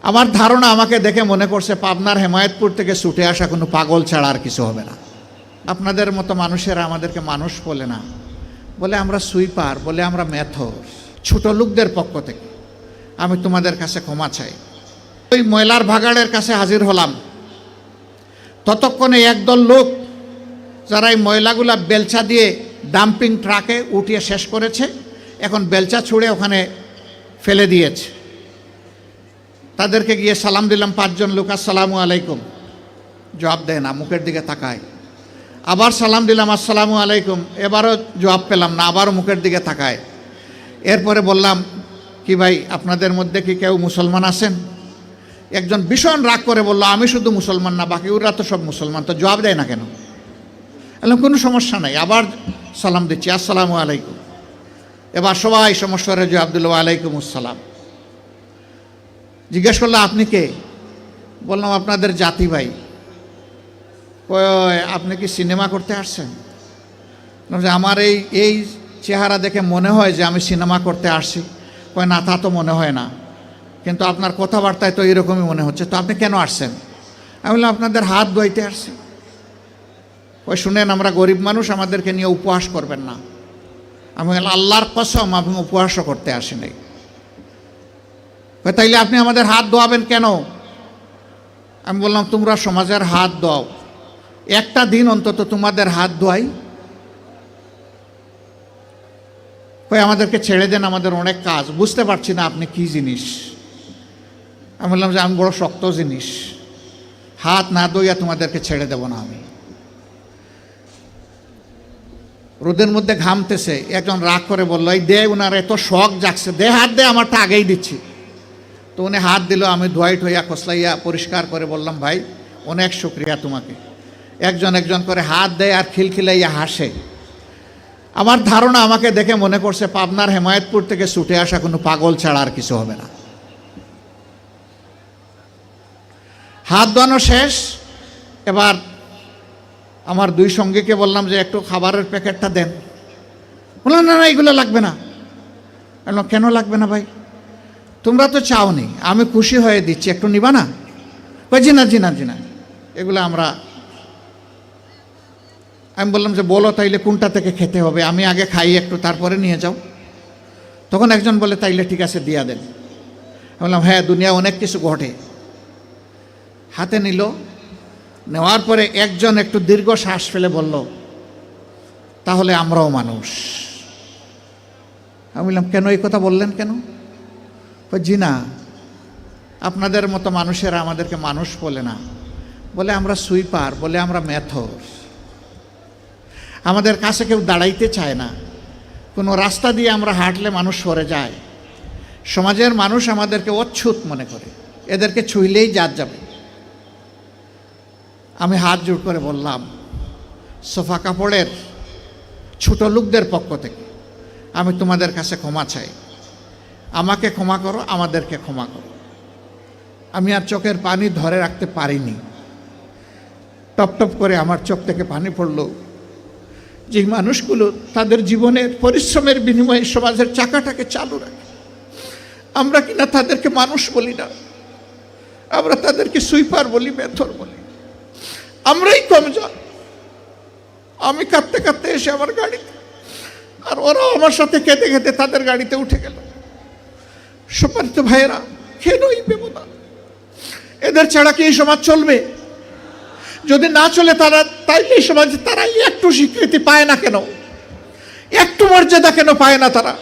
আমার ধারণা আমাকে দেখে মনে করছে পাবনার হেমায়েতপুর থেকে ছুটে আসা কোনো পাগল ছাড়া আর কিছু হবে না। আপনাদের মতো মানুষেরা আমাদেরকে মানুষ বলে না, বলে আমরা সুইপার, বলে আমরা মেথর। ছোট লোকদের পক্ষ থেকে আমি তোমাদের কাছে ক্ষমা চাই। ওই ময়লার ভাগাড়ের কাছে হাজির হলাম, ততক্ষণে একদল লোক যারা এই ময়লাগুলা বেলচা দিয়ে ডাম্পিং ট্রাকে উঠিয়ে শেষ করেছে, এখন বেলচা ছুঁড়ে ওখানে ফেলে দিয়েছে। তাদেরকে গিয়ে সালাম দিলাম, 5 জন লোক, আসসালামু আলাইকুম, জবাব দেয় না, মুখের দিকে তাকায়। আবার সালাম দিলাম, আসসালামু আলাইকুম, এবারও জবাব পেলাম না, আবারও মুখের দিকে তাকায়। এরপরে বললাম, কি ভাই আপনাদের মধ্যে কি কেউ মুসলমান আছেন? একজন ভীষণ রাগ করে বলল, আমি শুধু মুসলমান না, বাকি ওরা তো সব মুসলমান, তো জবাব দেয় না কেন? বললাম কোনো সমস্যা নাই, আবার সালাম দিচ্ছি, আসসালামু আলাইকুম। এবার সবাই সমস্যারে জবাব দিল, ওয়ালাইকুম আসসালাম। জিজ্ঞেস করলো, আপনি কে? বললাম আপনাদের জাতি ভাই। আপনি কি সিনেমা করতে আসছেন? আমার এই চেহারা দেখে মনে হয় যে আমি সিনেমা করতে আসছি। কয় না, তা তো মনে হয় না, কিন্তু আপনার কথাবার্তায় তো এরকমই মনে হচ্ছে। তো আপনি কেন আসছেন? আমি বললাম আপনাদের হাত ধোয়াইতে আসছি। ওই শুনেন, আমরা গরিব মানুষ, আমাদেরকে নিয়ে উপহাস করবেন না। আমি বললাম আল্লাহর কসম আমি উপহাসও করতে আসি নাই। তাইলে আপনি আমাদের হাত ধোয়াবেন কেন? আমি বললাম তোমরা সমাজের হাত ধোও, একটা দিন অন্তত তোমাদের হাত ধোয়াই। কই আমাদেরকে ছেড়ে দেন, আমাদের অনেক কাজ, বুঝতে পারছি না আপনি কি জিনিস। আমি বললাম যে আমি বড় শক্ত জিনিস, হাত না ধুইয়া তোমাদেরকে ছেড়ে দেব না আমি। রোদের মধ্যে ঘামতেছে, একজন রাগ করে বললো, এই দে, ওনার এত শখ জাগছে, দে হাত দে, আমারটা আগেই দিচ্ছি। তো উনি হাত দিল, আমি ধোয়াই ঠোয়া খসলাইয়া পরিষ্কার করে বললাম, ভাই অনেক শুক্রিয়া তোমাকে। একজন একজন করে হাত দেয় আর খিলখিলাইয়া হাসে। আমার ধারণা আমাকে দেখে মনে করছে পাবনার হেমায়েতপুর থেকে ছুটে আসা কোনো পাগল ছাড়া আর কিছু হবে না। হাত ধোয়ানো শেষ। এবার আমার 2 সঙ্গীকে বললাম যে একটু খাবারের প্যাকেটটা দেন। বললাম না না, এগুলো লাগবে না। বললাম কেন লাগবে না ভাই? তোমরা তো চাওনি, আমি খুশি হয়ে দিচ্ছি, একটু নিবা না? জি না জি না জি না, এগুলো আমি বললাম যে বলো তাইলে কোনটা থেকে খেতে হবে, আমি আগে খাই একটু, তারপরে নিয়ে যাও। তখন একজন বলে তাইলে ঠিক আছে দিয়া দেন। আমি বললাম হ্যাঁ, দুনিয়া অনেক কিছু ঘটে। হাতে নিল, নেওয়ার পরে একজন একটু দীর্ঘ শ্বাস ফেলে বলল, তাহলে আমরাও মানুষ। আমি বললাম কেন এই কথা বললেন কেন? জি না, আপনাদের মতো মানুষেরা আমাদেরকে মানুষ বলে না, বলে আমরা সুইপার, বলে আমরা মেথর। আমাদের কাছে কেউ দাঁড়াইতে চায় না, কোনো রাস্তা দিয়ে আমরা হাঁটলে মানুষ সরে যায়। সমাজের মানুষ আমাদেরকে অচ্ছুত মনে করে, এদেরকে ছুঁইলেই জাত যাবে। আমি হাত জোড় করে বললাম, সোফা কাপড়ের ছোট লোকদের পক্ষ থেকে আমি তোমাদের কাছে ক্ষমা চাই। আমাকে ক্ষমা করো, আমাদেরকে ক্ষমা করো। আমি আর চোখের পানি ধরে রাখতে পারিনি, টপ টপ করে আমার চোখ থেকে পানি পড়ল। যে মানুষগুলো তাদের জীবনের পরিশ্রমের বিনিময়ে সমাজের চাকাটাকে চালু রাখে, আমরা কিনা তাদেরকে মানুষ বলি না, আমরা তাদেরকে সুইপার বলি, মেথর বলি। আমরাই কমজোর। আমি কাঁদতে কাঁদতে এসে আমার গাড়িতে, আর ওরাও আমার সাথে কেঁদে কেঁদে তাদের গাড়িতে উঠে গেল। সম্মানিত ভাইয়েরা, কেন এই ব্যবধান? এদের ছাড়া কি এই সমাজ চলবে? যদি না চলে তাইলে এই সমাজে তারা একটু স্বীকৃতি পায় না কেন? একটু মর্যাদা কেন পায় না তারা?